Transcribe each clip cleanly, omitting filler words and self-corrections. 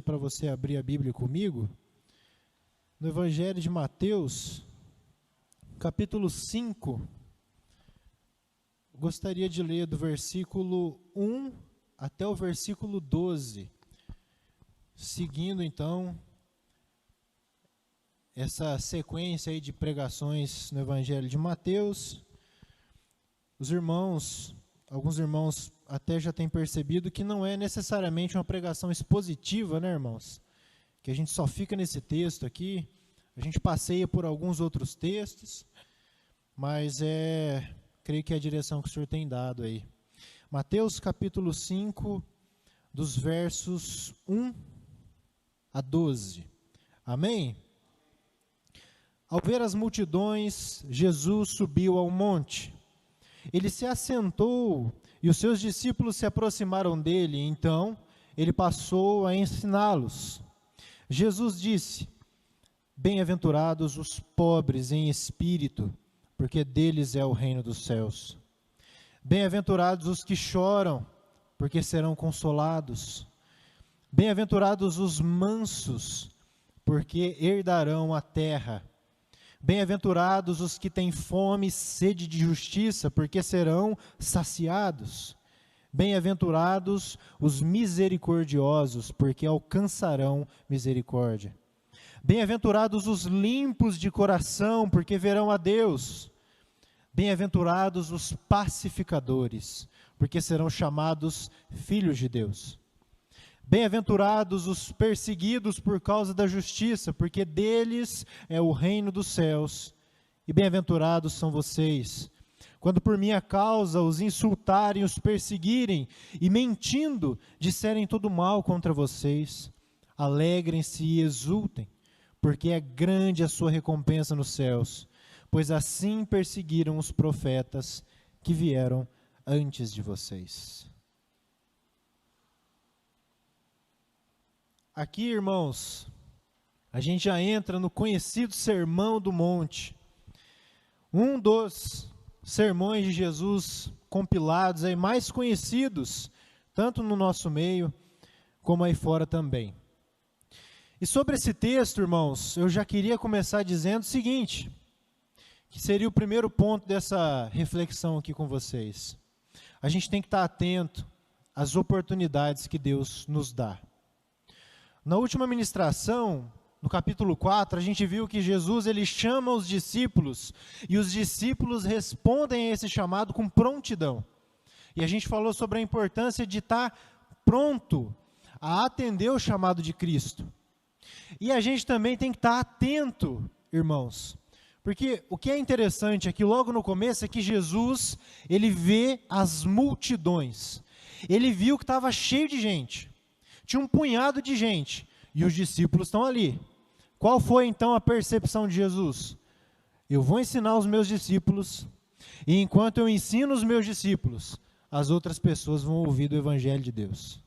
Para você abrir a Bíblia comigo, no Evangelho de Mateus, capítulo 5, gostaria de ler do versículo 1 até o versículo 12, seguindo então essa sequência aí de pregações no Evangelho de Mateus. Alguns irmãos até já têm percebido que não é necessariamente uma pregação expositiva, né, irmãos? Que a gente só fica nesse texto aqui, a gente passeia por alguns outros textos, mas creio que é a direção que o Senhor tem dado aí. Mateus capítulo 5, dos versos 1 a 12. Amém? Ao ver as multidões, Jesus subiu ao monte. Ele se assentou e os seus discípulos se aproximaram dele. Então, ele passou a ensiná-los. Jesus disse: Bem-aventurados os pobres em espírito, porque deles é o reino dos céus. Bem-aventurados os que choram, porque serão consolados. Bem-aventurados os mansos, porque herdarão a terra. Bem-aventurados os que têm fome e sede de justiça, porque serão saciados. Bem-aventurados os misericordiosos, porque alcançarão misericórdia. Bem-aventurados os limpos de coração, porque verão a Deus. Bem-aventurados os pacificadores, porque serão chamados filhos de Deus. Bem-aventurados os perseguidos por causa da justiça, porque deles é o reino dos céus. E bem-aventurados são vocês, quando por minha causa os insultarem, os perseguirem, e mentindo, disserem todo mal contra vocês. Alegrem-se e exultem, porque é grande a sua recompensa nos céus, pois assim perseguiram os profetas que vieram antes de vocês. Aqui, irmãos, a gente já entra no conhecido Sermão do Monte, um dos sermões de Jesus compilados aí mais conhecidos, tanto no nosso meio, como aí fora também. E sobre esse texto, irmãos, eu já queria começar dizendo o seguinte, que seria o primeiro ponto dessa reflexão aqui com vocês. A gente tem que estar atento às oportunidades que Deus nos dá. Na última ministração, no capítulo 4, a gente viu que Jesus ele chama os discípulos e os discípulos respondem a esse chamado com prontidão. E a gente falou sobre a importância de estar pronto a atender o chamado de Cristo. E a gente também tem que estar atento, irmãos, porque o que é interessante aqui logo no começo é que Jesus, ele vê as multidões. Ele viu que estava cheio de gente. Tinha um punhado de gente, e os discípulos estão ali. Qual foi então a percepção de Jesus? Eu vou ensinar os meus discípulos, e enquanto eu ensino os meus discípulos, as outras pessoas vão ouvir do Evangelho de Deus.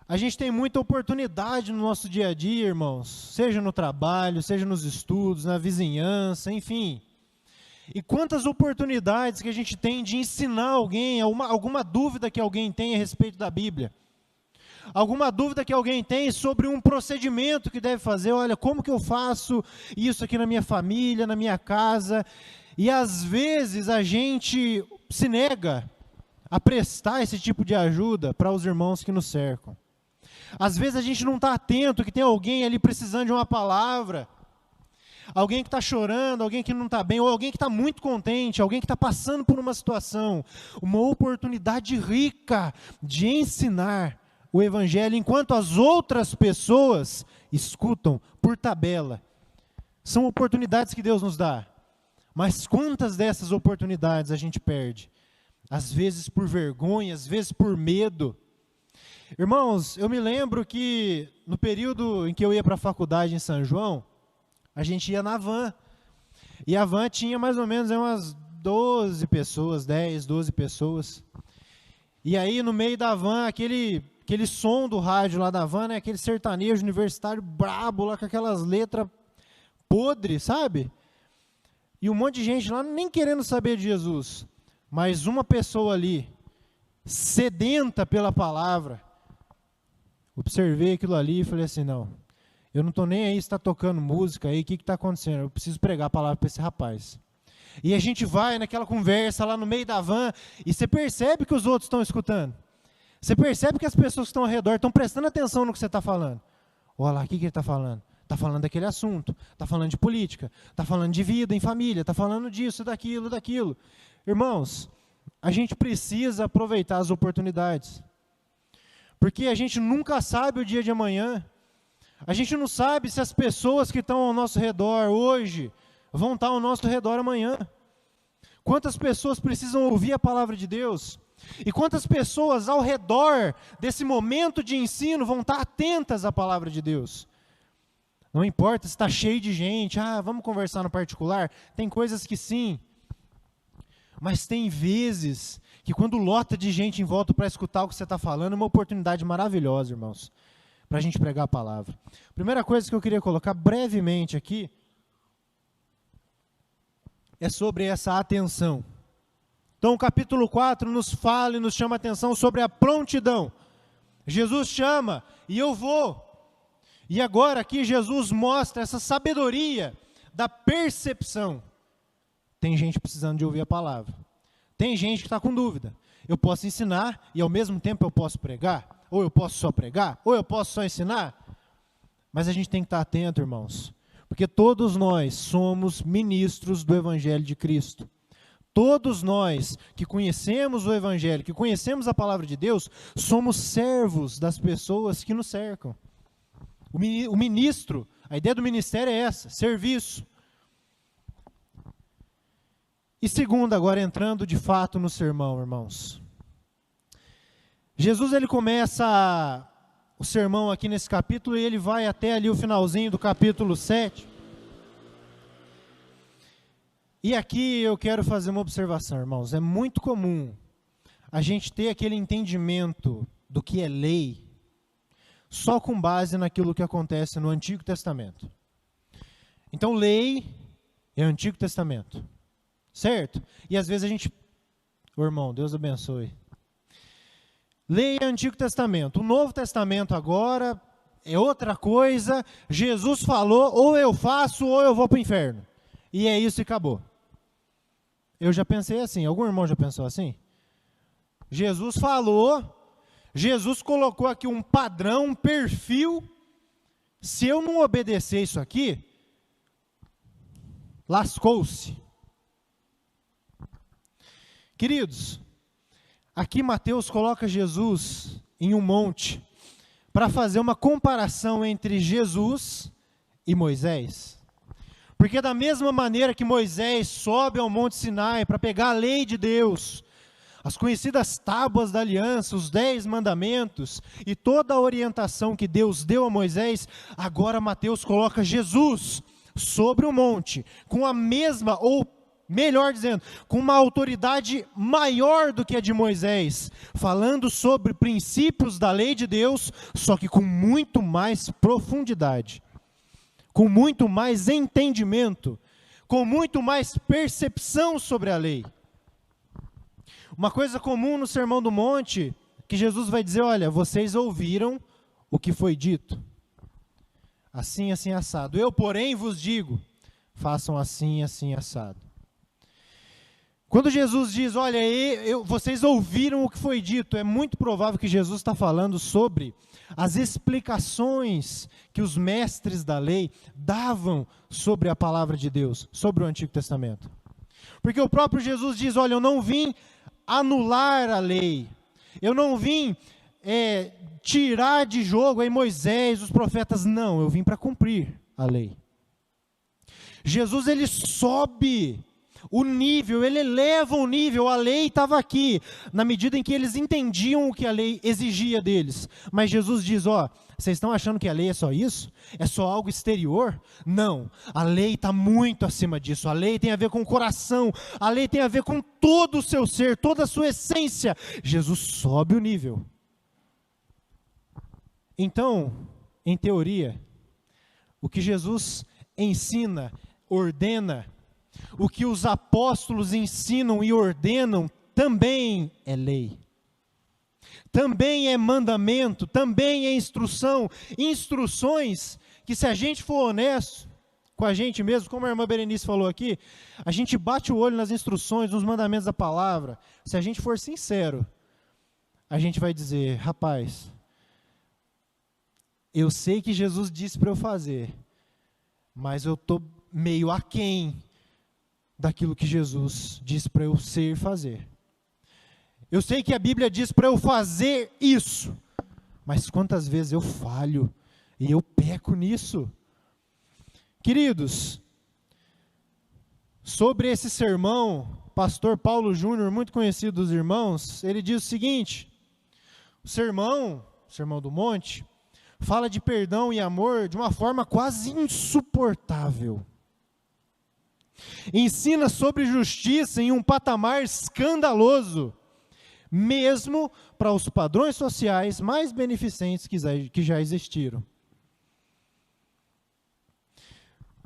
A gente tem muita oportunidade no nosso dia a dia, irmãos, seja no trabalho, seja nos estudos, na vizinhança, enfim. E quantas oportunidades que a gente tem de ensinar alguém, alguma dúvida que alguém tem a respeito da Bíblia. Alguma dúvida que alguém tem sobre um procedimento que deve fazer, olha, como que eu faço isso aqui na minha família, na minha casa, e às vezes a gente se nega a prestar esse tipo de ajuda para os irmãos que nos cercam. Às vezes a gente não está atento que tem alguém ali precisando de uma palavra, alguém que está chorando, alguém que não está bem, ou alguém que está muito contente, alguém que está passando por uma situação, uma oportunidade rica de ensinar o Evangelho, enquanto as outras pessoas escutam por tabela. São oportunidades que Deus nos dá, mas quantas dessas oportunidades a gente perde? Às vezes por vergonha, às vezes por medo. Irmãos, eu me lembro que no período em que eu ia para a faculdade em São João, a gente ia na van, e a van tinha mais ou menos umas 12 pessoas, 10, 12 pessoas, e aí no meio da van, aquele som do rádio lá da van, né, aquele sertanejo universitário brabo lá com aquelas letras podres, sabe? E um monte de gente lá nem querendo saber de Jesus, mas uma pessoa ali, sedenta pela palavra, Observei aquilo ali e falei assim, não, eu não estou nem aí se está tocando música aí, o que está acontecendo? Eu preciso pregar a palavra para esse rapaz. E a gente vai naquela conversa lá no meio da van, e você percebe que os outros estão escutando. Você percebe que as pessoas que estão ao redor estão prestando atenção no que você está falando. Olha lá, o que ele está falando? Está falando daquele assunto, está falando de política, está falando de vida em família, está falando disso, daquilo. Irmãos, a gente precisa aproveitar as oportunidades. Porque a gente nunca sabe o dia de amanhã. A gente não sabe se as pessoas que estão ao nosso redor hoje vão estar ao nosso redor amanhã. Quantas pessoas precisam ouvir a palavra de Deus? E quantas pessoas ao redor desse momento de ensino vão estar atentas à palavra de Deus? Não importa se está cheio de gente, vamos conversar no particular. Tem coisas que sim. Mas tem vezes que quando lota de gente em volta para escutar o que você está falando, é uma oportunidade maravilhosa, irmãos, para a gente pregar a palavra. Primeira coisa que eu queria colocar brevemente aqui é sobre essa atenção. Então o capítulo 4 nos fala e nos chama a atenção sobre a prontidão. Jesus chama e eu vou. E agora aqui Jesus mostra essa sabedoria da percepção. Tem gente precisando de ouvir a palavra. Tem gente que está com dúvida. Eu posso ensinar e ao mesmo tempo eu posso pregar? Ou eu posso só pregar? Ou eu posso só ensinar? Mas a gente tem que estar atento, irmãos. Porque todos nós somos ministros do Evangelho de Cristo. Todos nós que conhecemos o Evangelho, que conhecemos a palavra de Deus, somos servos das pessoas que nos cercam. O ministro, a ideia do ministério é essa, serviço. E segundo, agora entrando de fato no sermão, irmãos. Jesus ele começa o sermão aqui nesse capítulo e ele vai até ali o finalzinho do capítulo 7. E aqui eu quero fazer uma observação, irmãos. É muito comum a gente ter aquele entendimento do que é lei só com base naquilo que acontece no Antigo Testamento. Então, lei é o Antigo Testamento, certo? E às vezes a gente... irmão, Deus abençoe. Lei é o Antigo Testamento. O Novo Testamento agora é outra coisa. Jesus falou, ou eu faço ou eu vou para o inferno. E é isso e acabou. Eu já pensei assim. Algum irmão já pensou assim? Jesus falou... Jesus colocou aqui um padrão, um perfil. Se eu não obedecer isso aqui, lascou-se. Queridos, aqui Mateus coloca Jesus em um monte para fazer uma comparação entre Jesus e Moisés. Porque da mesma maneira que Moisés sobe ao Monte Sinai para pegar a lei de Deus, as conhecidas tábuas da aliança, os 10 mandamentos e toda a orientação que Deus deu a Moisés, agora Mateus coloca Jesus sobre o monte, com a mesma, ou melhor dizendo, com uma autoridade maior do que a de Moisés, falando sobre princípios da lei de Deus, só que com muito mais profundidade, com muito mais entendimento, com muito mais percepção sobre a lei. Uma coisa comum no Sermão do Monte, que Jesus vai dizer, olha, vocês ouviram o que foi dito. Assim, assim, assado. Eu, porém, vos digo, façam assim, assim, assado. Quando Jesus diz, olha, vocês ouviram o que foi dito, é muito provável que Jesus está falando sobre as explicações que os mestres da lei davam sobre a palavra de Deus, sobre o Antigo Testamento. Porque o próprio Jesus diz, olha, eu não vim anular a lei, eu não vim tirar de jogo aí Moisés, os profetas, não, eu vim para cumprir a lei. Jesus ele sobe o nível, ele eleva o nível, a lei estava aqui, na medida em que eles entendiam o que a lei exigia deles, mas Jesus diz, vocês estão achando que a lei é só isso? É só algo exterior? Não, a lei está muito acima disso, a lei tem a ver com o coração, a lei tem a ver com todo o seu ser, toda a sua essência. Jesus sobe o nível. Então, em teoria, o que Jesus ensina, ordena, o que os apóstolos ensinam e ordenam também é lei. também é mandamento, também é instrução, instruções que, se a gente for honesto com a gente mesmo, como a irmã Berenice falou aqui, a gente bate o olho nas instruções, nos mandamentos da palavra. Se a gente for sincero, a gente vai dizer: rapaz, eu sei que Jesus disse para eu fazer, mas eu estou meio aquém daquilo que Jesus disse para eu ser e fazer. Eu sei que a Bíblia diz para eu fazer isso, mas quantas vezes eu falho e eu peco nisso? Queridos, sobre esse sermão, pastor Paulo Júnior, muito conhecido dos irmãos, ele diz o seguinte: o Sermão do Monte, fala de perdão e amor de uma forma quase insuportável. Ensina sobre justiça em um patamar escandaloso, mesmo para os padrões sociais mais beneficentes que já existiram.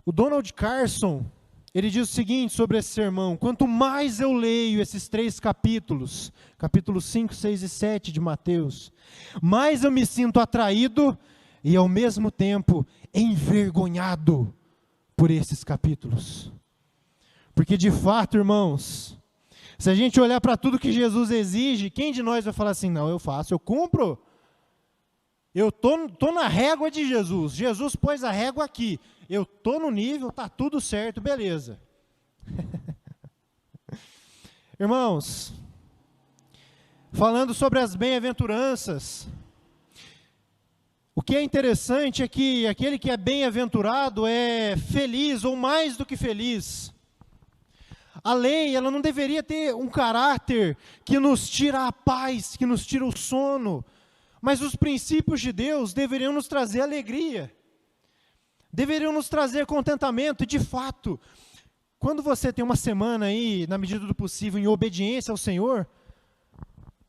O Donald Carson, ele diz o seguinte sobre esse sermão: quanto mais eu leio esses 3 capítulos, capítulos 5, 6 e 7 de Mateus, mais eu me sinto atraído e ao mesmo tempo envergonhado por esses capítulos. Porque de fato, irmãos, se a gente olhar para tudo que Jesus exige, quem de nós vai falar assim: não, eu faço, eu cumpro? Eu tô na régua de Jesus, Jesus pôs a régua aqui, eu estou no nível, está tudo certo, beleza. Irmãos, falando sobre as bem-aventuranças, o que é interessante é que aquele que é bem-aventurado é feliz, ou mais do que feliz. A lei, ela não deveria ter um caráter que nos tira a paz, que nos tira o sono, mas os princípios de Deus deveriam nos trazer alegria, deveriam nos trazer contentamento. E de fato, quando você tem uma semana aí, na medida do possível, em obediência ao Senhor,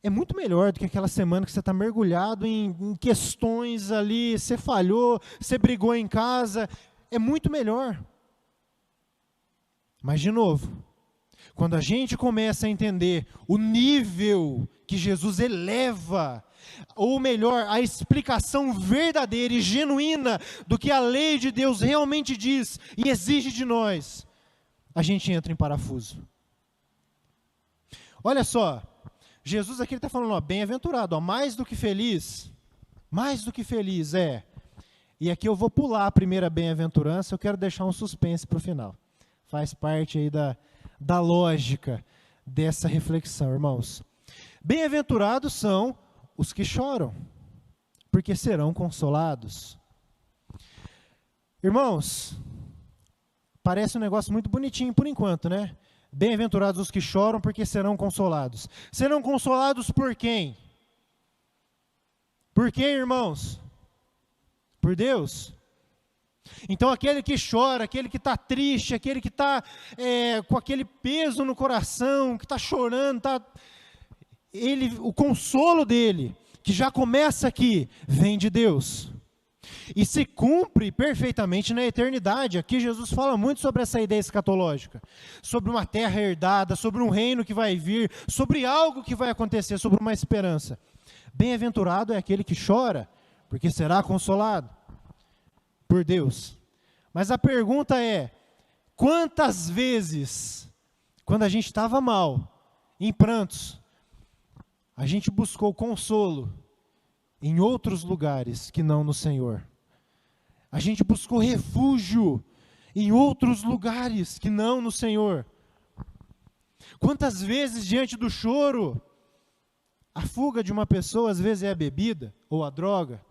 é muito melhor do que aquela semana que você está mergulhado em questões ali, você falhou, você brigou em casa, é muito melhor. Mas de novo, quando a gente começa a entender o nível que Jesus eleva, ou melhor, a explicação verdadeira e genuína do que a lei de Deus realmente diz e exige de nós, a gente entra em parafuso. Olha só, Jesus aqui está falando, bem-aventurado, mais do que feliz é. E aqui eu vou pular a primeira bem-aventurança, eu quero deixar um suspense para o final. Faz parte aí da lógica dessa reflexão, irmãos. Bem-aventurados são os que choram, porque serão consolados. Irmãos, parece um negócio muito bonitinho por enquanto, né? Bem-aventurados os que choram, porque serão consolados. Serão consolados por quem? Por quem, irmãos? Por Deus? Então aquele que chora, aquele que está triste, aquele que está com aquele peso no coração, que está chorando, o consolo dele, que já começa aqui, vem de Deus. E se cumpre perfeitamente na eternidade. Aqui Jesus fala muito sobre essa ideia escatológica, sobre uma terra herdada, sobre um reino que vai vir, sobre algo que vai acontecer, sobre uma esperança. Bem-aventurado é aquele que chora, porque será consolado por Deus. Mas a pergunta é, quantas vezes, quando a gente estava mal, em prantos, a gente buscou consolo em outros lugares que não no Senhor? A gente buscou refúgio em outros lugares que não no Senhor? Quantas vezes diante do choro, a fuga de uma pessoa às vezes é a bebida, ou a droga,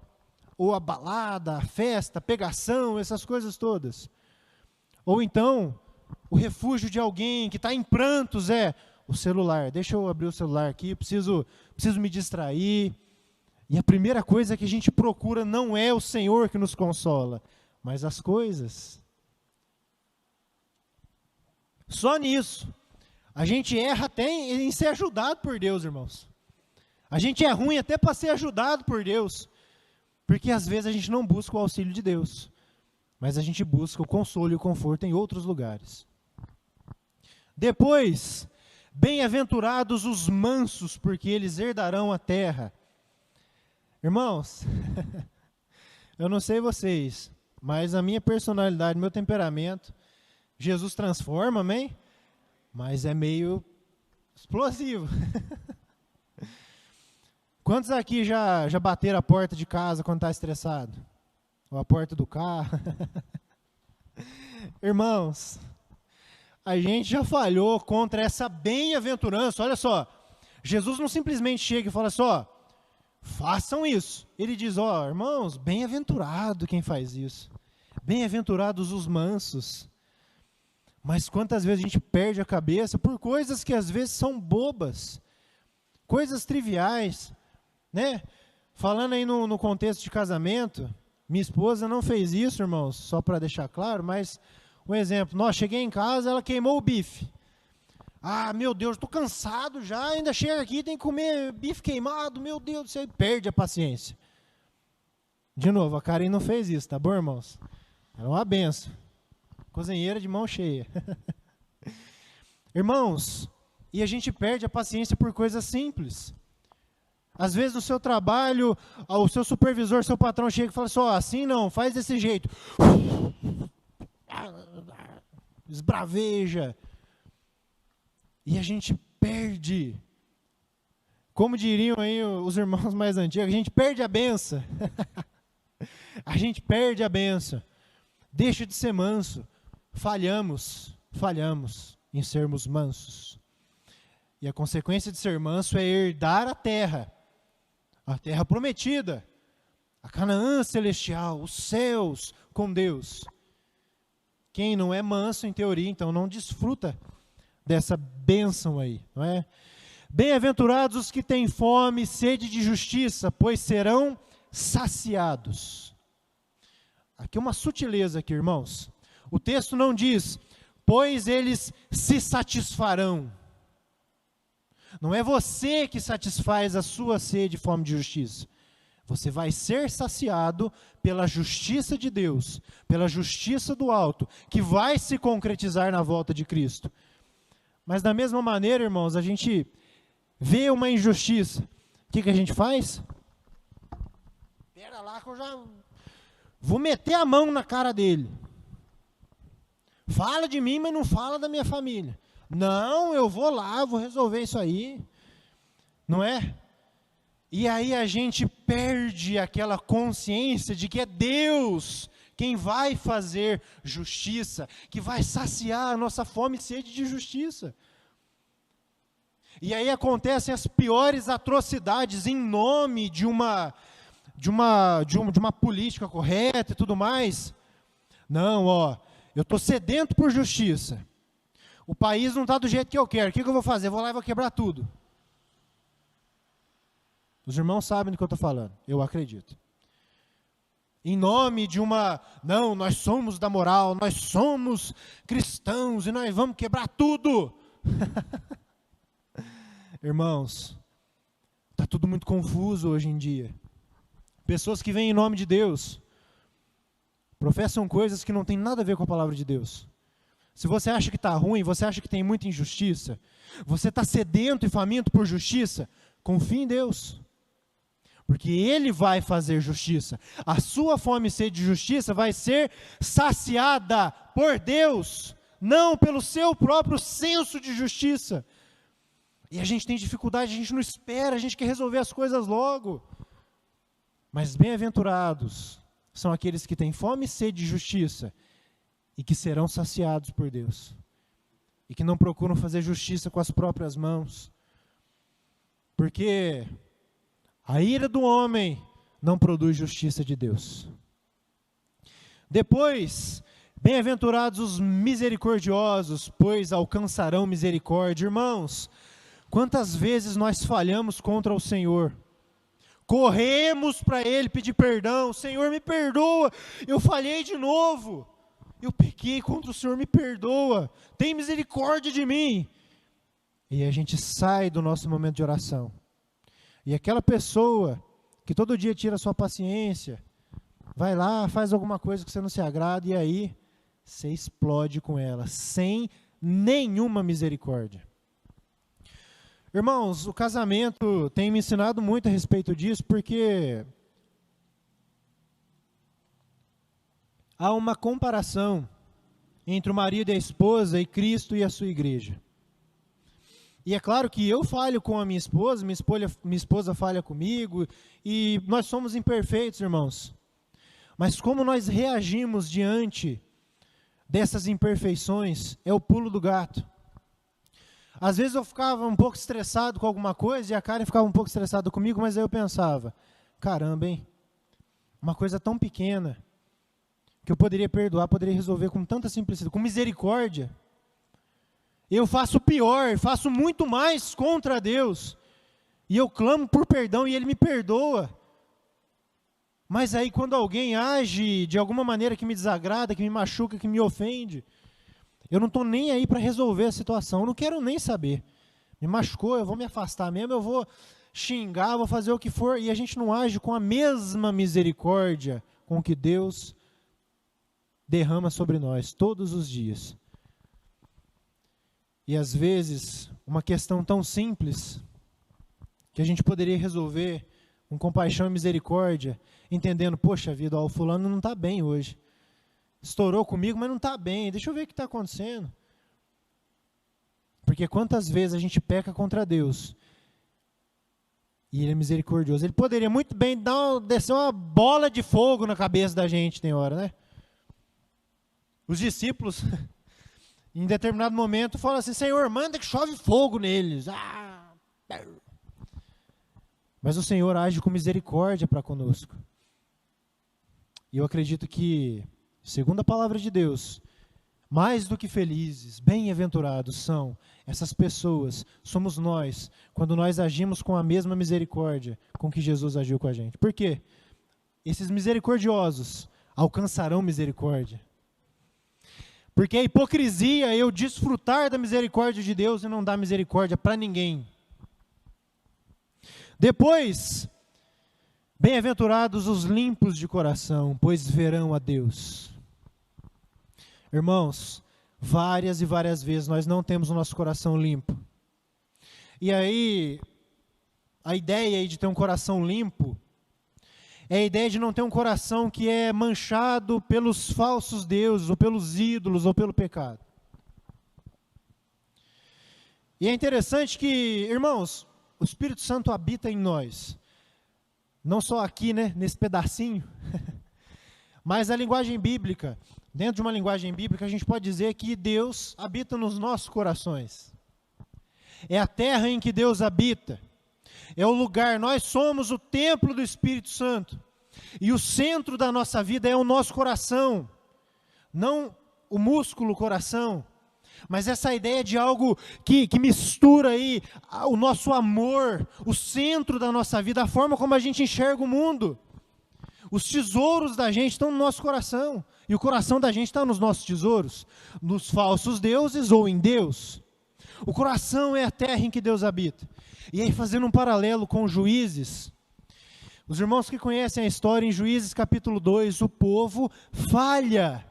ou a balada, a festa, a pegação, essas coisas todas. Ou então, o refúgio de alguém que está em prantos é o celular. Deixa eu abrir o celular aqui, preciso me distrair. E a primeira coisa que a gente procura não é o Senhor que nos consola, mas as coisas. Só nisso. A gente erra até em ser ajudado por Deus, irmãos. A gente é ruim até para ser ajudado por Deus. Porque às vezes a gente não busca o auxílio de Deus, mas a gente busca o consolo e o conforto em outros lugares. Depois, bem-aventurados os mansos, porque eles herdarão a terra. Irmãos, eu não sei vocês, mas a minha personalidade, meu temperamento, Jesus transforma, amém? Mas é meio explosivo. Quantos aqui já bateram a porta de casa quando está estressado? Ou a porta do carro? Irmãos, a gente já falhou contra essa bem-aventurança. Olha só, Jesus não simplesmente chega e fala só, façam isso. Ele diz, ó, irmãos, bem-aventurado quem faz isso. Bem-aventurados os mansos. Mas quantas vezes a gente perde a cabeça por coisas que às vezes são bobas, coisas triviais, né? Falando aí no contexto de casamento, minha esposa não fez isso, irmãos, só para deixar claro, mas um exemplo, cheguei em casa, ela queimou o bife. Ah, meu Deus, estou cansado já, ainda chega aqui, tem que comer bife queimado, meu Deus, você perde a paciência. De novo, a Karen não fez isso, tá bom, irmãos? Era uma benção. Cozinheira de mão cheia. Irmãos, e a gente perde a paciência por coisas simples. Às vezes no seu trabalho, o seu supervisor, seu patrão chega e fala assim, assim não, faz desse jeito. Esbraveja. E a gente perde. Como diriam aí os irmãos mais antigos, a gente perde a benção. A gente perde a benção. Deixa de ser manso. Falhamos em sermos mansos. E a consequência de ser manso é herdar a terra prometida, a Canaã celestial, os céus com Deus. Quem não é manso, em teoria, então não desfruta dessa bênção aí, não é? Bem-aventurados os que têm fome e sede de justiça, pois serão saciados. Aqui uma sutileza aqui, irmãos. O texto não diz, pois eles se satisfarão. Não é você que satisfaz a sua sede e fome de justiça. Você vai ser saciado pela justiça de Deus, pela justiça do alto, que vai se concretizar na volta de Cristo. Mas da mesma maneira, irmãos, a gente vê uma injustiça. O que a gente faz? Espera lá que eu já vou meter a mão na cara dele. Fala de mim, mas não fala da minha família. Não, eu vou lá, vou resolver isso aí. Não é? E aí a gente perde aquela consciência de que é Deus quem vai fazer justiça, que vai saciar a nossa fome e sede de justiça. E aí acontecem as piores atrocidades em nome de uma política correta e tudo mais. Não, eu estou sedento por justiça. O país não está do jeito que eu quero. O que eu vou fazer? Vou lá e vou quebrar tudo. Os irmãos sabem do que eu estou falando. Eu acredito. Em nome de não, nós somos da moral, nós somos cristãos e nós vamos quebrar tudo. Irmãos, está tudo muito confuso hoje em dia. Pessoas que vêm em nome de Deus professam coisas que não têm nada a ver com a palavra de Deus. Se você acha que está ruim, você acha que tem muita injustiça, você está sedento e faminto por justiça, confie em Deus. Porque Ele vai fazer justiça. A sua fome e sede de justiça vai ser saciada por Deus, não pelo seu próprio senso de justiça. E a gente tem dificuldade, a gente não espera, a gente quer resolver as coisas logo. Mas bem-aventurados são aqueles que têm fome e sede de justiça e que serão saciados por Deus. E que não procuram fazer justiça com as próprias mãos. Porque a ira do homem não produz justiça de Deus. Depois, bem-aventurados os misericordiosos, pois alcançarão misericórdia. Irmãos, quantas vezes nós falhamos contra o Senhor? Corremos para Ele pedir perdão. Senhor, me perdoa, eu falhei de novo. Eu pequei contra o Senhor, me perdoa. Tem misericórdia de mim. E a gente sai do nosso momento de oração. E aquela pessoa que todo dia tira a sua paciência, vai lá, faz alguma coisa que você não se agrada, e aí você explode com ela, sem nenhuma misericórdia. Irmãos, o casamento tem me ensinado muito a respeito disso, porque há uma comparação entre o marido e a esposa e Cristo e a sua igreja. E é claro que eu falho com a minha esposa falha comigo, e nós somos imperfeitos, irmãos. Mas como nós reagimos diante dessas imperfeições é o pulo do gato. Às vezes eu ficava um pouco estressado com alguma coisa e a Karen ficava um pouco estressada comigo, mas aí eu pensava, caramba, hein? Uma coisa tão pequena que eu poderia perdoar, poderia resolver com tanta simplicidade, com misericórdia. Eu faço pior, faço muito mais contra Deus. E eu clamo por perdão e Ele me perdoa. Mas aí quando alguém age de alguma maneira que me desagrada, que me machuca, que me ofende, eu não estou nem aí para resolver a situação, eu não quero nem saber. Me machucou, eu vou me afastar mesmo, eu vou xingar, vou fazer o que for, e a gente não age com a mesma misericórdia com que Deus derrama sobre nós todos os dias. E às vezes, uma questão tão simples, que a gente poderia resolver com compaixão e misericórdia, entendendo, poxa vida, ó, o fulano não está bem hoje. Estourou comigo, mas não está bem. Deixa eu ver o que está acontecendo. Porque quantas vezes a gente peca contra Deus e Ele é misericordioso. Ele poderia muito bem descer uma bola de fogo na cabeça da gente, tem hora, né? Os discípulos, em determinado momento, falam assim, Senhor, manda que chove fogo neles. Mas o Senhor age com misericórdia para conosco. E eu acredito que, segundo a palavra de Deus, mais do que felizes, bem-aventurados são essas pessoas, somos nós, quando nós agimos com a mesma misericórdia com que Jesus agiu com a gente. Por quê? Esses misericordiosos alcançarão misericórdia. Porque a hipocrisia é eu desfrutar da misericórdia de Deus e não dar misericórdia para ninguém. Depois, bem-aventurados os limpos de coração, pois verão a Deus. Irmãos, várias e várias vezes nós não temos o nosso coração limpo. E aí, a ideia aí de ter um coração limpo é a ideia de não ter um coração que é manchado pelos falsos deuses, ou pelos ídolos, ou pelo pecado. E é interessante que, irmãos, o Espírito Santo habita em nós. Não só aqui, né, nesse pedacinho, mas a linguagem bíblica, dentro de uma linguagem bíblica, a gente pode dizer que Deus habita nos nossos corações. É a terra em que Deus habita. É o lugar, nós somos o templo do Espírito Santo. E o centro da nossa vida é o nosso coração. Não o músculo coração, mas essa ideia de algo que mistura aí o nosso amor, o centro da nossa vida, a forma como a gente enxerga o mundo. Os tesouros da gente estão no nosso coração. E o coração da gente está nos nossos tesouros, nos falsos deuses ou em Deus. O coração é a terra em que Deus habita. E aí, fazendo um paralelo com Juízes, os irmãos que conhecem a história, em Juízes capítulo 2, o povo falha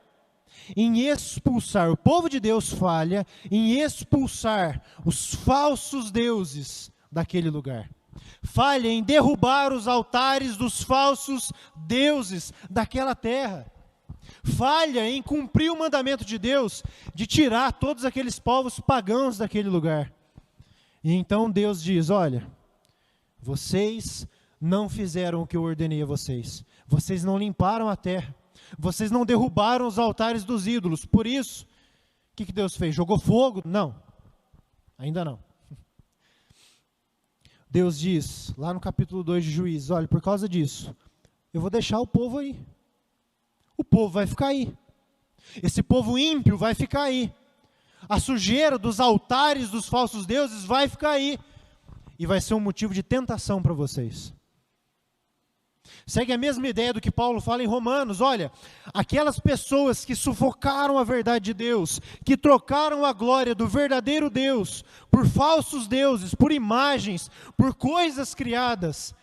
em expulsar, o povo de Deus falha em expulsar os falsos deuses daquele lugar. Falha em derrubar os altares dos falsos deuses daquela terra. Falha em cumprir o mandamento de Deus de tirar todos aqueles povos pagãos daquele lugar. E então Deus diz, olha, vocês não fizeram o que eu ordenei a vocês. Vocês não limparam a terra. Vocês não derrubaram os altares dos ídolos. Por isso, o que Deus fez? Jogou fogo? Não, ainda não. Deus diz, lá no capítulo 2 de Juízes, olha, por causa disso, eu vou deixar o povo aí. O povo vai ficar aí. Esse povo ímpio vai ficar aí. A sujeira dos altares dos falsos deuses vai ficar aí. E vai ser um motivo de tentação para vocês. Segue a mesma ideia do que Paulo fala em Romanos. Olha, aquelas pessoas que sufocaram a verdade de Deus, que trocaram a glória do verdadeiro Deus por falsos deuses, por imagens, por coisas criadas,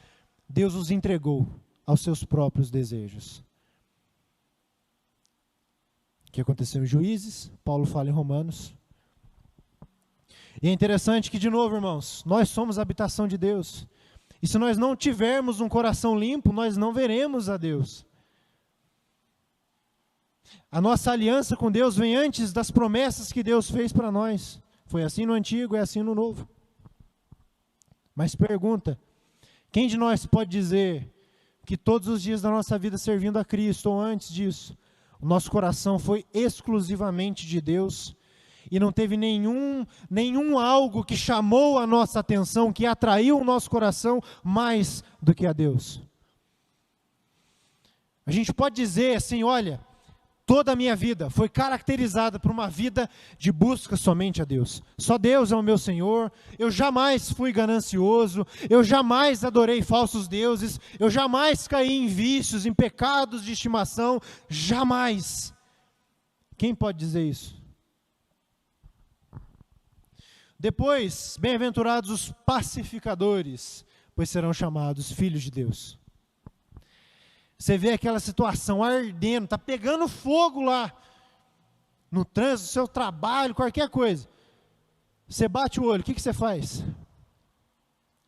Deus os entregou aos seus próprios desejos. O que aconteceu em Juízes, Paulo fala em Romanos. E é interessante que, de novo, irmãos, nós somos a habitação de Deus. E se nós não tivermos um coração limpo, nós não veremos a Deus. A nossa aliança com Deus vem antes das promessas que Deus fez para nós. Foi assim no Antigo, é assim no Novo. Mas pergunta, quem de nós pode dizer que todos os dias da nossa vida servindo a Cristo, ou antes disso, o nosso coração foi exclusivamente de Deus, e não teve nenhum algo que chamou a nossa atenção, que atraiu o nosso coração mais do que a Deus? A gente pode dizer assim, olha, toda a minha vida foi caracterizada por uma vida de busca somente a Deus. Só Deus é o meu Senhor, eu jamais fui ganancioso, eu jamais adorei falsos deuses, eu jamais caí em vícios, em pecados de estimação, jamais. Quem pode dizer isso? Depois, bem-aventurados os pacificadores, pois serão chamados filhos de Deus. Você vê aquela situação ardendo, está pegando fogo lá, no trânsito, no seu trabalho, qualquer coisa. Você bate o olho, o que você faz?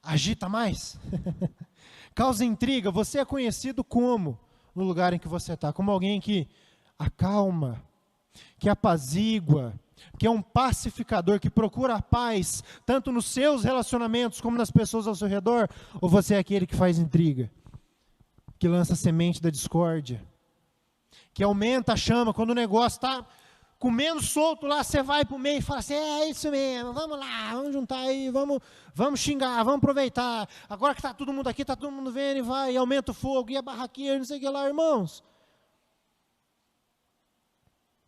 Agita mais? Causa intriga. Você é conhecido como, no lugar em que você está? Como alguém que acalma, que apazigua, que é um pacificador, que procura a paz, tanto nos seus relacionamentos como nas pessoas ao seu redor? Ou você é aquele que faz intriga, que lança a semente da discórdia, que aumenta a chama, quando o negócio está comendo solto lá, você vai para o meio e fala assim, é isso mesmo, vamos lá, vamos juntar aí, vamos xingar, vamos aproveitar, agora que está todo mundo aqui, está todo mundo vendo, e vai, e aumenta o fogo, e a barraqueira, não sei o que lá, irmãos.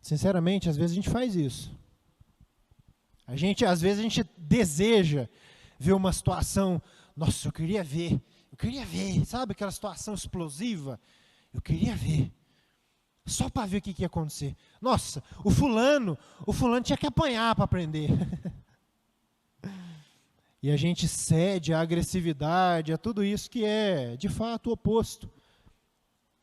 Sinceramente, às vezes a gente faz isso. Às vezes a gente deseja ver uma situação, nossa, eu queria ver, sabe aquela situação explosiva? Eu queria ver, só para ver o que ia acontecer. Nossa, o fulano tinha que apanhar para aprender. E a gente cede à agressividade, a tudo isso que é, de fato,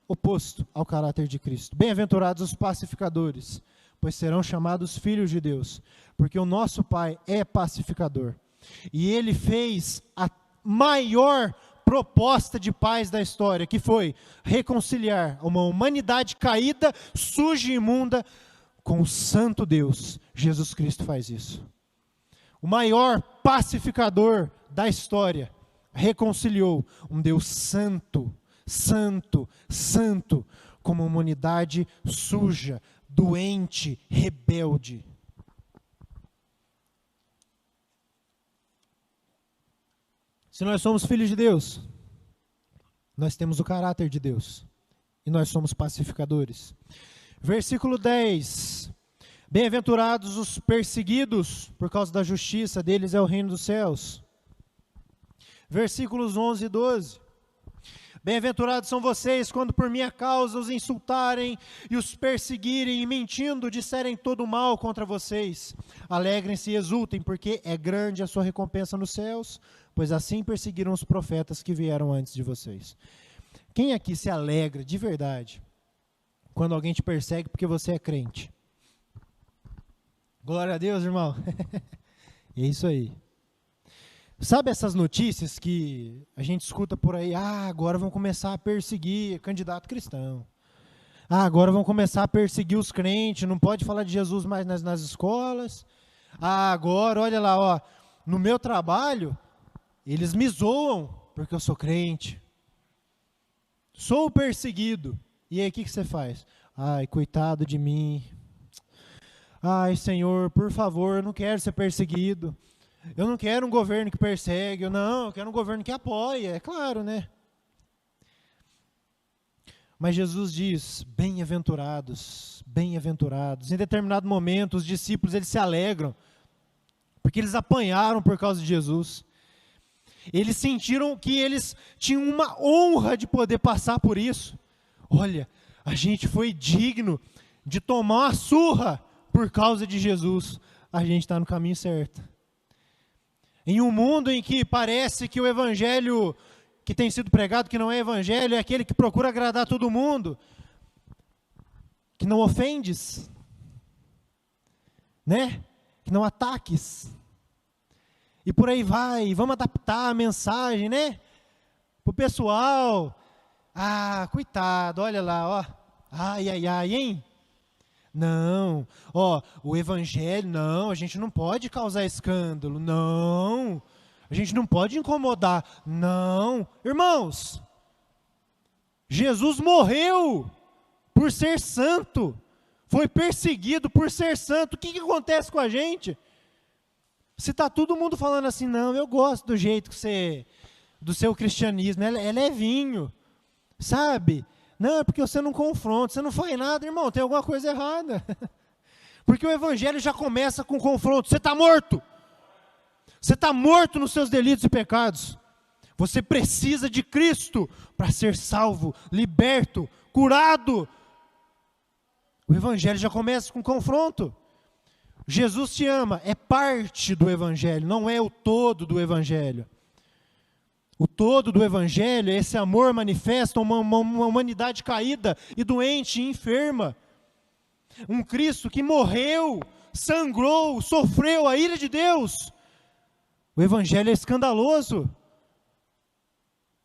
oposto ao caráter de Cristo. Bem-aventurados os pacificadores, pois serão chamados filhos de Deus, porque o nosso Pai é pacificador. E Ele fez a maior proposta de paz da história, que foi reconciliar uma humanidade caída, suja e imunda, com o santo Deus. Jesus Cristo faz isso. O maior pacificador da história reconciliou um Deus santo, santo, santo, com uma humanidade suja, doente, rebelde. Se nós somos filhos de Deus, nós temos o caráter de Deus, e nós somos pacificadores. Versículo 10, bem-aventurados os perseguidos, por causa da justiça, deles é o reino dos céus. Versículos 11 e 12, bem-aventurados são vocês, quando por minha causa os insultarem, e os perseguirem, e mentindo, disserem todo mal contra vocês. Alegrem-se e exultem, porque é grande a sua recompensa nos céus, pois assim perseguiram os profetas que vieram antes de vocês. Quem aqui se alegra de verdade quando alguém te persegue porque você é crente? Glória a Deus, irmão. É isso aí. Sabe essas notícias que a gente escuta por aí? Agora vão começar a perseguir candidato cristão. Agora vão começar a perseguir os crentes, não pode falar de Jesus mais nas escolas. Agora, olha lá, ó, no meu trabalho, eles me zoam porque eu sou crente. Sou perseguido. E aí, o que você faz? Ai, coitado de mim. Ai, Senhor, por favor, eu não quero ser perseguido. Eu não quero um governo que persegue. Eu quero um governo que apoia. É claro, né? Mas Jesus diz, bem-aventurados, bem-aventurados. Em determinado momento, os discípulos, eles se alegram, porque eles apanharam por causa de Jesus. Eles sentiram que eles tinham uma honra de poder passar por isso. Olha, a gente foi digno de tomar uma surra por causa de Jesus. A gente está no caminho certo. Em um mundo em que parece que o evangelho que tem sido pregado, que não é evangelho, é aquele que procura agradar todo mundo, que não ofendes, né? Que não ataques. e por aí vai, vamos adaptar a mensagem, né? Para o pessoal. Ah, coitado, olha lá, ó. Ai, ai, ai, hein? Não, ó, o evangelho, não, a gente não pode causar escândalo, não. A gente não pode incomodar, não. Irmãos, Jesus morreu por ser santo, foi perseguido por ser santo. O que acontece com a gente? Se está todo mundo falando assim, não, eu gosto do jeito que você, do seu cristianismo, é levinho, sabe? Não, é porque você não confronta, você não faz nada, irmão, tem alguma coisa errada. Porque o evangelho já começa com confronto. Você está morto. Você está morto nos seus delitos e pecados. Você precisa de Cristo para ser salvo, liberto, curado. O evangelho já começa com confronto. Jesus te ama, é parte do evangelho, não é o todo do evangelho. O todo do evangelho é esse amor manifesta uma humanidade caída e doente e enferma. Um Cristo que morreu, sangrou, sofreu a ira de Deus. O evangelho é escandaloso.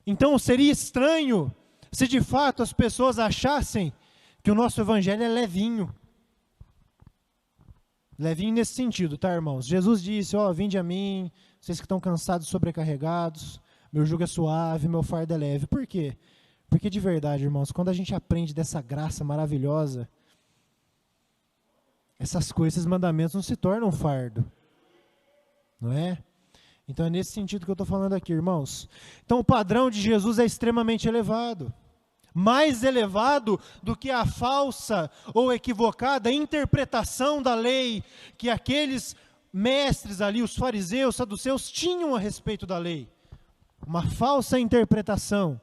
Então seria estranho se de fato as pessoas achassem que o nosso evangelho é levinho. Levinho nesse sentido, tá, irmãos? Jesus disse, ó, vinde a mim, vocês que estão cansados e sobrecarregados, meu jugo é suave, meu fardo é leve. Por quê? Porque de verdade, irmãos, quando a gente aprende dessa graça maravilhosa, essas coisas, esses mandamentos não se tornam um fardo. Não é? Então é nesse sentido que eu estou falando aqui, irmãos. Então o padrão de Jesus é extremamente elevado. Mais elevado do que a falsa ou equivocada interpretação da lei que aqueles mestres ali, os fariseus, saduceus, tinham a respeito da lei. Uma falsa interpretação,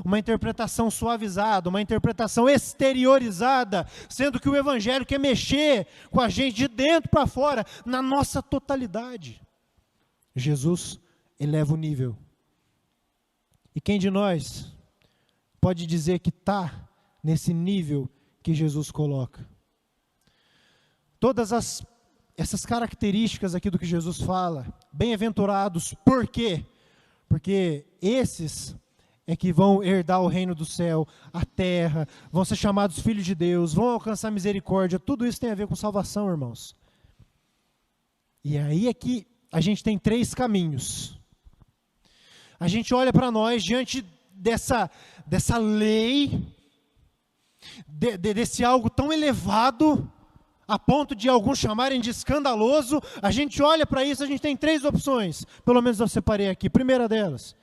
uma interpretação suavizada, uma interpretação exteriorizada, sendo que o evangelho quer mexer com a gente de dentro para fora, na nossa totalidade. Jesus eleva o nível. E quem de nós pode dizer que está nesse nível que Jesus coloca? Todas essas características aqui do que Jesus fala, bem-aventurados, por quê? Porque esses é que vão herdar o reino do céu, a terra, vão ser chamados filhos de Deus, vão alcançar misericórdia. Tudo isso tem a ver com salvação, irmãos. E aí é que a gente tem três caminhos. A gente olha para nós diante dessa lei, desse algo tão elevado, a ponto de alguns chamarem de escandaloso. A gente olha para isso, a gente tem três opções, pelo menos eu separei aqui. Primeira delas,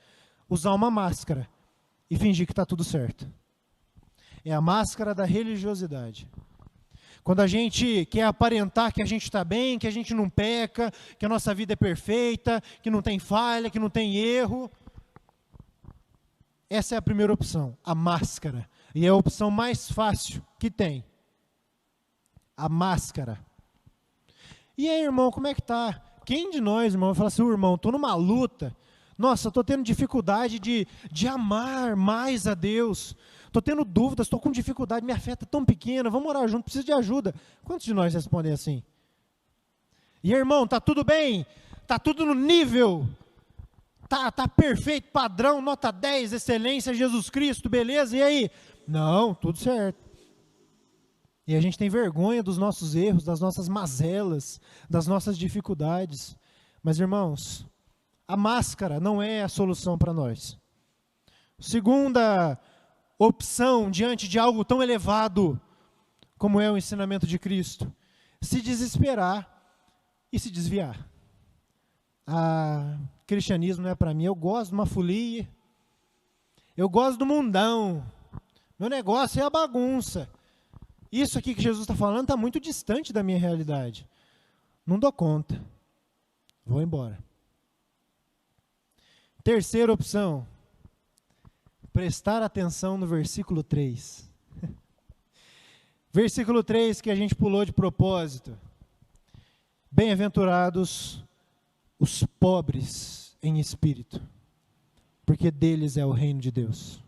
usar uma máscara e fingir que está tudo certo. É a máscara da religiosidade. Quando a gente quer aparentar que a gente está bem, que a gente não peca, que a nossa vida é perfeita, que não tem falha, que não tem erro. Essa é a primeira opção, a máscara. E é a opção mais fácil que tem. A máscara. E aí, irmão, como é que tá? Quem de nós, irmão, vai falar assim, irmão, estou numa luta. Nossa, estou tendo dificuldade de amar mais a Deus. Estou tendo dúvidas, estou com dificuldade, minha fé está tão pequena, vamos orar junto, preciso de ajuda. Quantos de nós respondem assim? E irmão, está tudo bem? Está tudo no nível? Tá perfeito, padrão, nota 10, excelência, Jesus Cristo, beleza? E aí? Não, tudo certo. E a gente tem vergonha dos nossos erros, das nossas mazelas, das nossas dificuldades. Mas irmãos, a máscara não é a solução para nós. Segunda opção diante de algo tão elevado como é o ensinamento de Cristo, se desesperar e se desviar. Cristianismo não é para mim, eu gosto de uma folia, eu gosto do mundão, meu negócio é a bagunça. Isso aqui que Jesus está falando está muito distante da minha realidade. Não dou conta, vou embora. Terceira opção, prestar atenção no versículo 3. Versículo 3 que a gente pulou de propósito. Bem-aventurados os pobres em espírito, porque deles é o reino de Deus.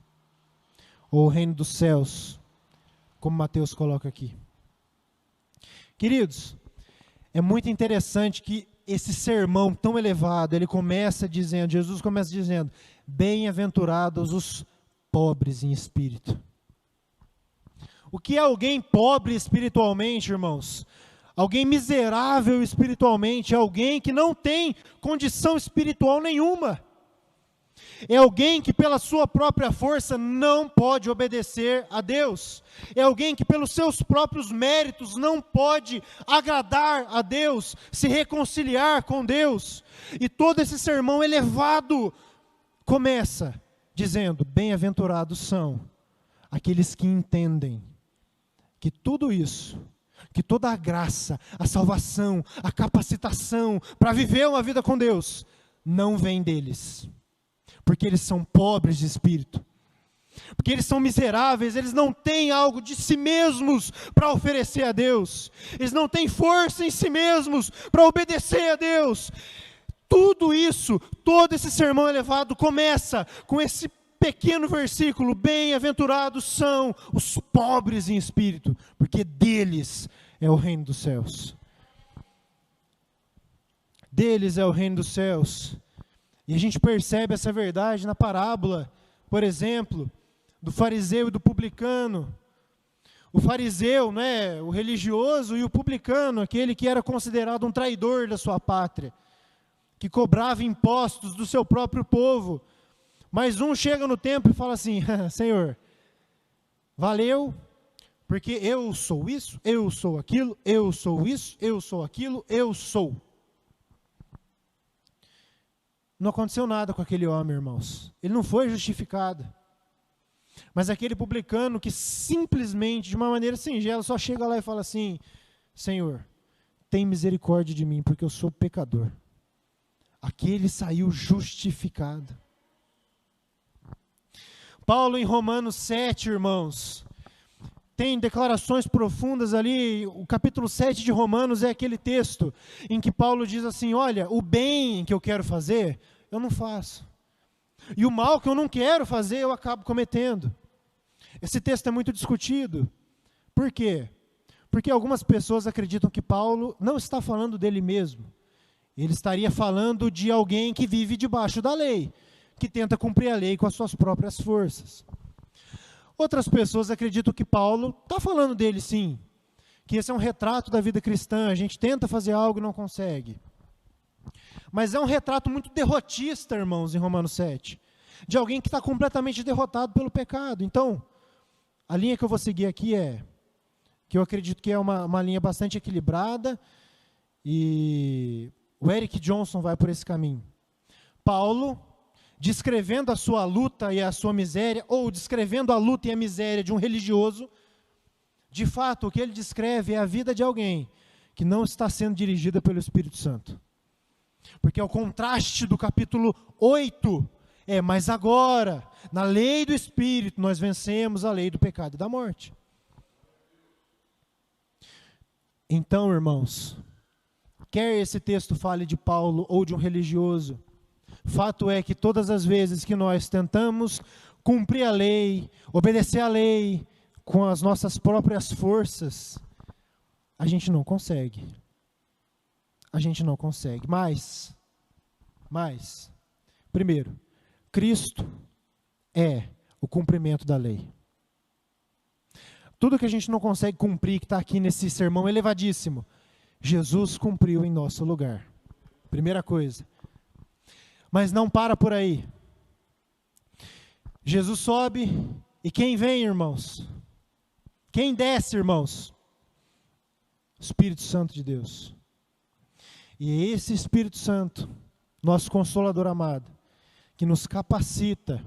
Ou o reino dos céus, como Mateus coloca aqui. Queridos, é muito interessante que esse sermão tão elevado, ele começa dizendo, Jesus começa dizendo, bem-aventurados os pobres em espírito. O que é alguém pobre espiritualmente, irmãos? Alguém miserável espiritualmente, alguém que não tem condição espiritual nenhuma. É alguém que pela sua própria força não pode obedecer a Deus. É alguém que pelos seus próprios méritos não pode agradar a Deus, se reconciliar com Deus. E todo esse sermão elevado começa dizendo, bem-aventurados são aqueles que entendem que tudo isso, que toda a graça, a salvação, a capacitação para viver uma vida com Deus, não vem deles. Porque eles são pobres de espírito, porque eles são miseráveis, eles não têm algo de si mesmos para oferecer a Deus, eles não têm força em si mesmos para obedecer a Deus. Tudo isso, todo esse sermão elevado começa com esse pequeno versículo, bem-aventurados são os pobres em espírito, porque deles é o reino dos céus. Deles é o reino dos céus. E a gente percebe essa verdade na parábola, por exemplo, do fariseu e do publicano. O fariseu, né, o religioso, e o publicano, aquele que era considerado um traidor da sua pátria, que cobrava impostos do seu próprio povo. Mas um chega no templo e fala assim, Senhor, valeu, porque eu sou isso, eu sou aquilo, eu sou isso, eu sou aquilo, eu sou. Não aconteceu nada com aquele homem, irmãos. Ele não foi justificado. Mas aquele publicano que simplesmente, de uma maneira singela, só chega lá e fala assim, Senhor, tem misericórdia de mim, porque eu sou pecador. Aquele saiu justificado. Paulo em Romanos 7, irmãos, tem declarações profundas ali. O capítulo 7 de Romanos é aquele texto em que Paulo diz assim, olha, o bem que eu quero fazer, eu não faço. E o mal que eu não quero fazer, eu acabo cometendo. Esse texto é muito discutido. Por quê? Porque algumas pessoas acreditam que Paulo não está falando dele mesmo. Ele estaria falando de alguém que vive debaixo da lei, que tenta cumprir a lei com as suas próprias forças. Outras pessoas acreditam que Paulo está falando dele sim, que esse é um retrato da vida cristã, a gente tenta fazer algo e não consegue. Mas é um retrato muito derrotista, irmãos, em Romanos 7, de alguém que está completamente derrotado pelo pecado. Então, a linha que eu vou seguir aqui é, que eu acredito que é uma linha bastante equilibrada, e o Eric Johnson vai por esse caminho. Paulo, descrevendo a sua luta e a sua miséria, ou descrevendo a luta e a miséria de um religioso, de fato, o que ele descreve é a vida de alguém que não está sendo dirigida pelo Espírito Santo. Porque é o contraste do capítulo 8, mas agora, na lei do Espírito, nós vencemos a lei do pecado e da morte. Então, irmãos, quer esse texto fale de Paulo ou de um religioso, fato é que todas as vezes que nós tentamos cumprir a lei, obedecer a lei com as nossas próprias forças, a gente não consegue. A gente não consegue. Mas, primeiro, Cristo é o cumprimento da lei. Tudo que a gente não consegue cumprir, que está aqui nesse sermão elevadíssimo, Jesus cumpriu em nosso lugar. Primeira coisa. Mas não para por aí. Jesus sobe, e quem vem, irmãos? Quem desce, irmãos? Espírito Santo de Deus. E é esse Espírito Santo, nosso Consolador amado, que nos capacita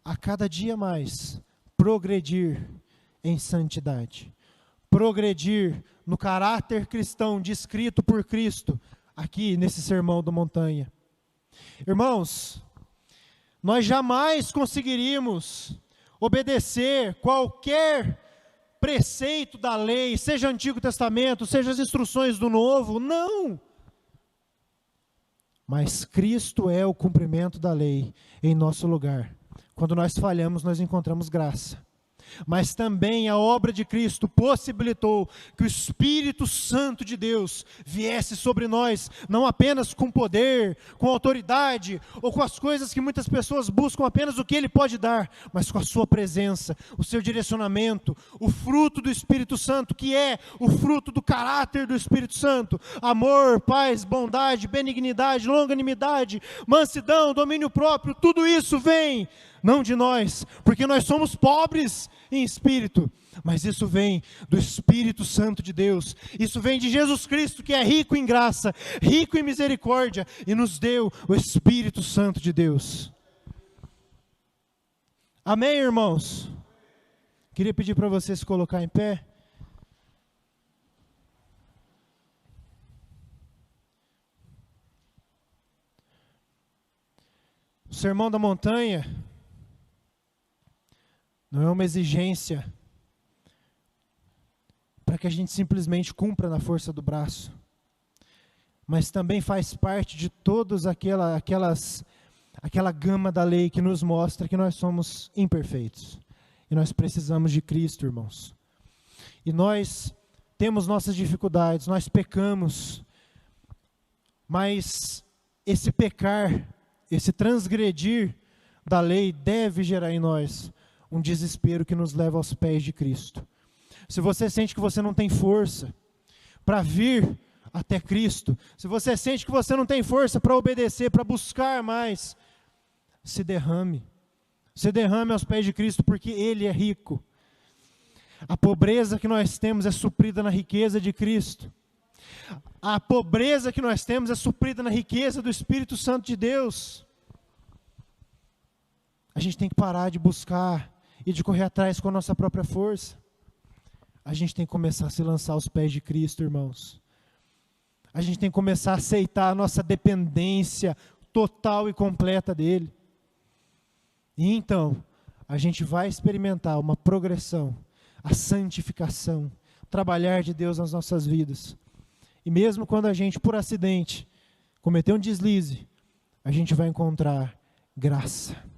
a cada dia mais progredir em santidade, progredir no caráter cristão descrito por Cristo aqui nesse sermão da montanha. Irmãos, nós jamais conseguiríamos obedecer qualquer preceito da lei, seja Antigo Testamento, seja as instruções do Novo, não. Mas Cristo é o cumprimento da lei em nosso lugar. Quando nós falhamos, nós encontramos graça. mas também a obra de Cristo possibilitou que o Espírito Santo de Deus viesse sobre nós, não apenas com poder, com autoridade, ou com as coisas que muitas pessoas buscam apenas o que Ele pode dar, mas com a sua presença, o seu direcionamento, o fruto do Espírito Santo, que é o fruto do caráter do Espírito Santo: amor, paz, bondade, benignidade, longanimidade, mansidão, domínio próprio. Tudo isso vem não de nós, porque nós somos pobres em espírito, mas isso vem do Espírito Santo de Deus. Isso vem de Jesus Cristo, que é rico em graça, rico em misericórdia, e nos deu o Espírito Santo de Deus. Amém, irmãos? Queria pedir para você se colocar em pé. O Sermão da Montanha não é uma exigência para que a gente simplesmente cumpra na força do braço, mas também faz parte de todas aquela gama da lei que nos mostra que nós somos imperfeitos e nós precisamos de Cristo, irmãos. E nós temos nossas dificuldades, nós pecamos, mas esse pecar, esse transgredir da lei deve gerar em nós um desespero que nos leva aos pés de Cristo. Se você sente que você não tem força para vir até Cristo, se você sente que você não tem força para obedecer, para buscar mais, se derrame aos pés de Cristo, porque Ele é rico. A pobreza que nós temos é suprida na riqueza de Cristo. A pobreza que nós temos é suprida na riqueza do Espírito Santo de Deus. A gente tem que parar de buscar e de correr atrás com a nossa própria força. A gente tem que começar a se lançar aos pés de Cristo, irmãos. A gente tem que começar a aceitar a nossa dependência total e completa dEle. E então, a gente vai experimentar uma progressão, a santificação, o trabalhar de Deus nas nossas vidas. E mesmo quando a gente, por acidente, cometer um deslize, a gente vai encontrar graça.